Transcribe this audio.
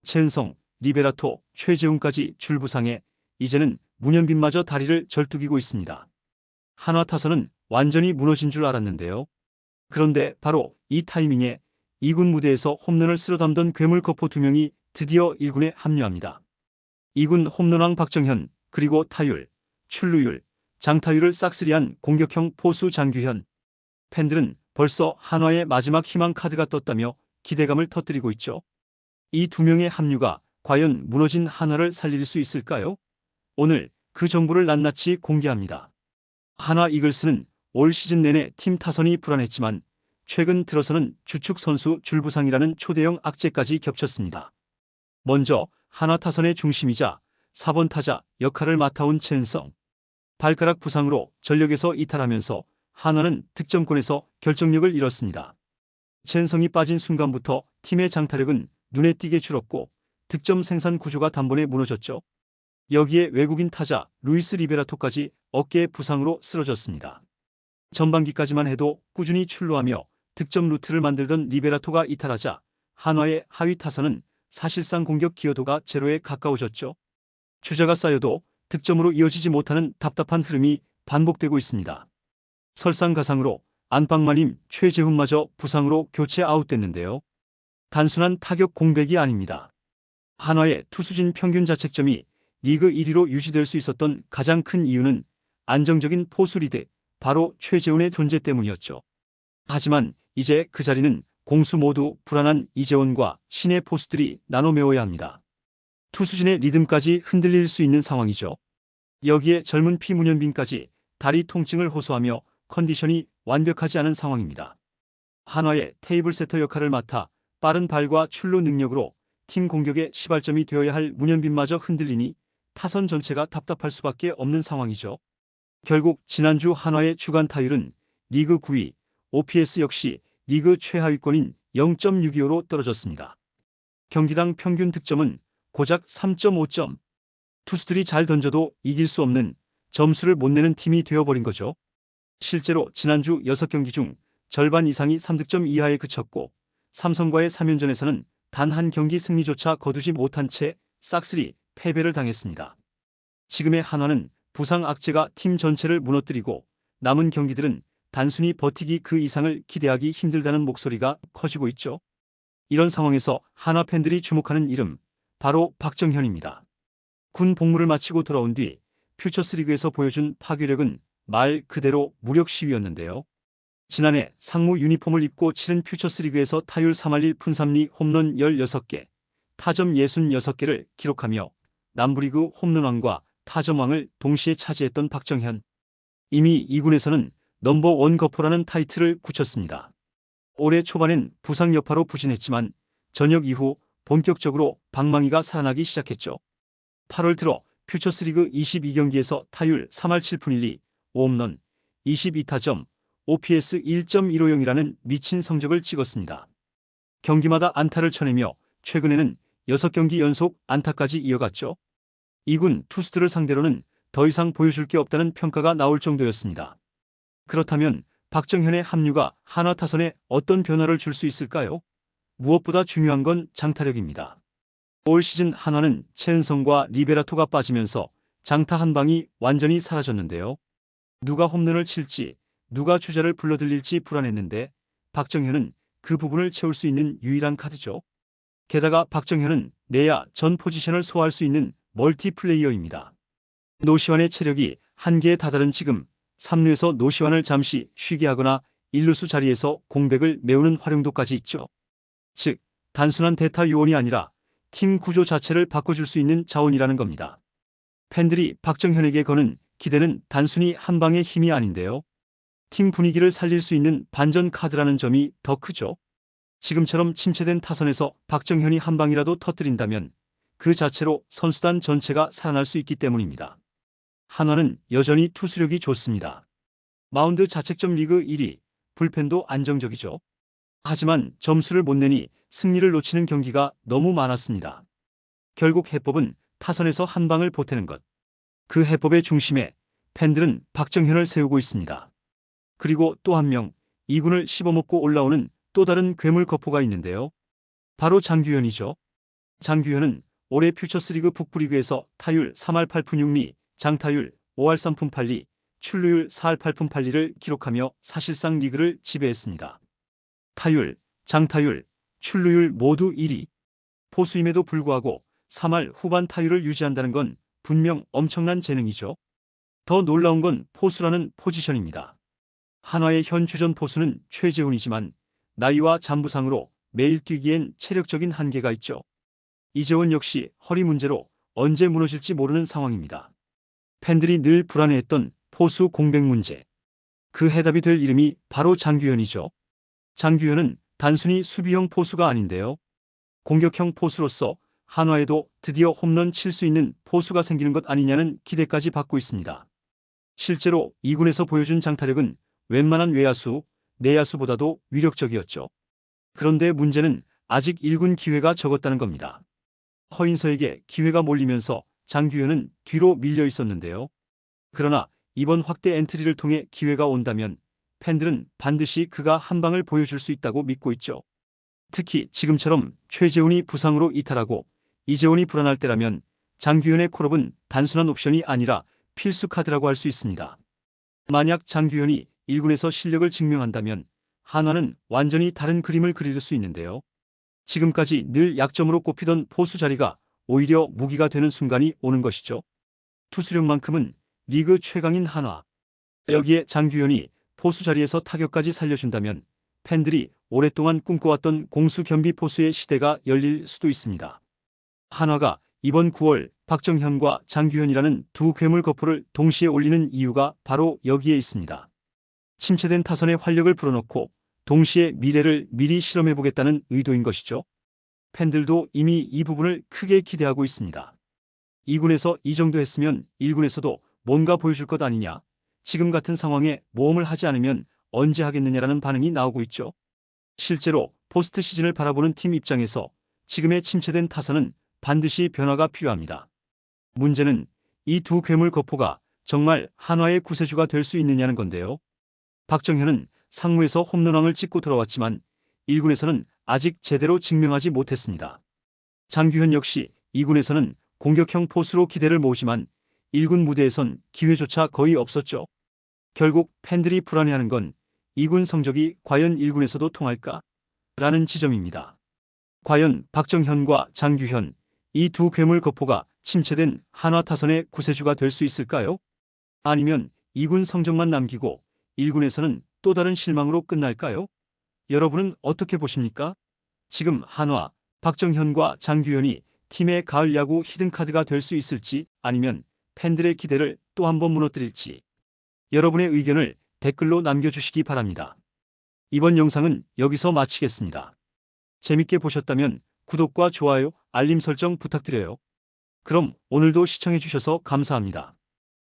최은성, 리베라토, 최재훈까지 줄부상해 이제는 문현빈마저 다리를 절뚝이고 있습니다. 한화 타선은 완전히 무너진 줄 알았는데요. 그런데 바로 이 타이밍에 2군 무대에서 홈런을 쓸어담던 괴물거포 2명이 드디어 1군에 합류합니다. 2군 홈런왕 박정현, 그리고 타율, 출루율, 장타율을 싹쓸이한 공격형 포수 장규현. 팬들은 벌써 한화의 마지막 희망 카드가 떴다며 기대감을 터뜨리고 있죠. 이 2명의 합류가 과연 무너진 한화를 살릴 수 있을까요? 오늘 그 정보를 낱낱이 공개합니다. 한화 이글스는 올 시즌 내내 팀 타선이 불안했지만 최근 들어서는 주축 선수 줄부상이라는 초대형 악재까지 겹쳤습니다. 먼저 한화 타선의 중심이자 4번 타자 역할을 맡아온 최은성. 발가락 부상으로 전력에서 이탈하면서 한화는 득점권에서 결정력을 잃었습니다. 최은성이 빠진 순간부터 팀의 장타력은 눈에 띄게 줄었고 득점 생산 구조가 단번에 무너졌죠. 여기에 외국인 타자 루이스 리베라토까지 어깨의 부상으로 쓰러졌습니다. 전반기까지만 해도 꾸준히 출루하며 득점 루트를 만들던 리베라토가 이탈하자 한화의 하위 타선은 사실상 공격 기여도가 제로에 가까워졌죠. 주자가 쌓여도 득점으로 이어지지 못하는 답답한 흐름이 반복되고 있습니다. 설상가상으로 안방마님 최재훈마저 부상으로 교체 아웃됐는데요. 단순한 타격 공백이 아닙니다. 한화의 투수진 평균 자책점이 리그 1위로 유지될 수 있었던 가장 큰 이유는 안정적인 포수 리드, 바로 최재훈의 존재 때문이었죠. 하지만 이제 그 자리는 공수 모두 불안한 이재원과 신의 포수들이 나눠 메워야 합니다. 투수진의 리듬까지 흔들릴 수 있는 상황이죠. 여기에 젊은 피 문현빈까지 다리 통증을 호소하며 컨디션이 완벽하지 않은 상황입니다. 한화의 테이블 세터 역할을 맡아 빠른 발과 출루 능력으로 팀 공격의 시발점이 되어야 할 문현빈마저 흔들리니 타선 전체가 답답할 수밖에 없는 상황이죠. 결국 지난주 한화의 주간 타율은 리그 9위, OPS 역시 리그 최하위권인 0.625로 떨어졌습니다. 경기당 평균 득점은 고작 3.5점. 투수들이 잘 던져도 이길 수 없는, 점수를 못 내는 팀이 되어버린 거죠. 실제로 지난주 6경기 중 절반 이상이 3득점 이하에 그쳤고 삼성과의 3연전에서는 단 한 경기 승리조차 거두지 못한 채 싹쓸이 패배를 당했습니다. 지금의 한화는 부상 악재가 팀 전체를 무너뜨리고 남은 경기들은 단순히 버티기 그 이상을 기대하기 힘들다는 목소리가 커지고 있죠. 이런 상황에서 한화 팬들이 주목하는 이름, 바로 박정현입니다. 군 복무를 마치고 돌아온 뒤 퓨처스리그에서 보여준 파괴력은 말 그대로 무력 시위였는데요. 지난해 상무 유니폼을 입고 치른 퓨처스리그에서 타율 3할 1푼 3리 홈런 16개, 타점 66개를 기록하며 남부리그 홈런왕과 타점왕을 동시에 차지했던 박정현. 이미 2군에서는 넘버원 거포라는 타이틀을 굳혔습니다. 올해 초반엔 부상 여파로 부진했지만 전역 이후 본격적으로 방망이가 살아나기 시작했죠. 8월 들어 퓨처스리그 22경기에서 타율 3할 7푼 1리, 5홈런, 22타점, OPS 1.150이라는 미친 성적을 찍었습니다. 경기마다 안타를 쳐내며 최근에는 6경기 연속 안타까지 이어갔죠. 2군 투수들을 상대로는 더 이상 보여줄 게 없다는 평가가 나올 정도였습니다. 그렇다면 박정현의 합류가 한화 타선에 어떤 변화를 줄 수 있을까요? 무엇보다 중요한 건 장타력입니다. 올 시즌 한화는 최은성과 리베라토가 빠지면서 장타 한 방이 완전히 사라졌는데요. 누가 홈런을 칠지, 누가 주자를 불러들일지 불안했는데 박정현은 그 부분을 채울 수 있는 유일한 카드죠. 게다가 박정현은 내야 전 포지션을 소화할 수 있는 멀티플레이어입니다. 노시환의 체력이 한계에 다다른 지금 3루에서 노시환을 잠시 쉬게 하거나 1루수 자리에서 공백을 메우는 활용도까지 있죠. 즉 단순한 대타 요원이 아니라 팀 구조 자체를 바꿔줄 수 있는 자원이라는 겁니다. 팬들이 박정현에게 거는 기대는 단순히 한 방의 힘이 아닌데요. 팀 분위기를 살릴 수 있는 반전 카드라는 점이 더 크죠. 지금처럼 침체된 타선에서 박정현이 한 방이라도 터뜨린다면 그 자체로 선수단 전체가 살아날 수 있기 때문입니다. 한화는 여전히 투수력이 좋습니다. 마운드 자책점 리그 1위, 불펜도 안정적이죠. 하지만 점수를 못 내니 승리를 놓치는 경기가 너무 많았습니다. 결국 해법은 타선에서 한 방을 보태는 것. 그 해법의 중심에 팬들은 박정현을 세우고 있습니다. 그리고 또 한 명, 2군을 씹어먹고 올라오는 또 다른 괴물 거포가 있는데요. 바로 장규현이죠. 장규현은 올해 퓨처스리그 북부리그에서 타율 3할 8푼 6리, 장타율 5할 3푼 8리, 출루율 4할 8푼 8리를 기록하며 사실상 리그를 지배했습니다. 타율, 장타율, 출루율 모두 1위. 포수임에도 불구하고 3할 후반 타율을 유지한다는 건 분명 엄청난 재능이죠. 더 놀라운 건 포수라는 포지션입니다. 한화의 현 주전 포수는 최재훈이지만 나이와 잠부상으로 매일 뛰기엔 체력적인 한계가 있죠. 이재원 역시 허리 문제로 언제 무너질지 모르는 상황입니다. 팬들이 늘 불안해했던 포수 공백 문제. 그 해답이 될 이름이 바로 장규현이죠. 장규현은 단순히 수비형 포수가 아닌데요. 공격형 포수로서 한화에도 드디어 홈런 칠 수 있는 포수가 생기는 것 아니냐는 기대까지 받고 있습니다. 실제로 2군에서 보여준 장타력은 웬만한 외야수, 내야수보다도 위력적이었죠. 그런데 문제는 아직 1군 기회가 적었다는 겁니다. 허인서에게 기회가 몰리면서 장규현은 뒤로 밀려 있었는데요. 그러나 이번 확대 엔트리를 통해 기회가 온다면 팬들은 반드시 그가 한 방을 보여줄 수 있다고 믿고 있죠. 특히 지금처럼 최재훈이 부상으로 이탈하고 이재원이 불안할 때라면 장규현의 콜업은 단순한 옵션이 아니라 필수 카드라고 할 수 있습니다. 만약 장규현이 1군에서 실력을 증명한다면 한화는 완전히 다른 그림을 그릴 수 있는데요. 지금까지 늘 약점으로 꼽히던 포수 자리가 오히려 무기가 되는 순간이 오는 것이죠. 투수력만큼은 리그 최강인 한화. 여기에 장규현이 포수 자리에서 타격까지 살려준다면 팬들이 오랫동안 꿈꿔왔던 공수 겸비 포수의 시대가 열릴 수도 있습니다. 한화가 이번 9월 박정현과 장규현이라는 두 괴물 거포를 동시에 올리는 이유가 바로 여기에 있습니다. 침체된 타선의 활력을 불어넣고 동시에 미래를 미리 실험해보겠다는 의도인 것이죠. 팬들도 이미 이 부분을 크게 기대하고 있습니다. 2군에서 이 정도 했으면 1군에서도 뭔가 보여줄 것 아니냐, 지금 같은 상황에 모험을 하지 않으면 언제 하겠느냐라는 반응이 나오고 있죠. 실제로 포스트 시즌을 바라보는 팀 입장에서 지금의 침체된 타선은 반드시 변화가 필요합니다. 문제는 이 두 괴물 거포가 정말 한화의 구세주가 될 수 있느냐는 건데요. 박정현은 상무에서 홈런왕을 찍고 돌아왔지만 1군에서는 아직 제대로 증명하지 못했습니다. 장규현 역시 2군에서는 공격형 포수로 기대를 모으지만 1군 무대에선 기회조차 거의 없었죠. 결국 팬들이 불안해하는 건 2군 성적이 과연 1군에서도 통할까? 라는 지점입니다. 과연 박정현과 장규현, 이 두 괴물 거포가 침체된 한화 타선의 구세주가 될 수 있을까요? 아니면 2군 성적만 남기고 1군에서는 또 다른 실망으로 끝날까요? 여러분은 어떻게 보십니까? 지금 한화, 박정현과 장규현이 팀의 가을 야구 히든카드가 될 수 있을지 아니면 팬들의 기대를 또 한 번 무너뜨릴지 여러분의 의견을 댓글로 남겨주시기 바랍니다. 이번 영상은 여기서 마치겠습니다. 재밌게 보셨다면 구독과 좋아요, 알림 설정 부탁드려요. 그럼 오늘도 시청해주셔서 감사합니다.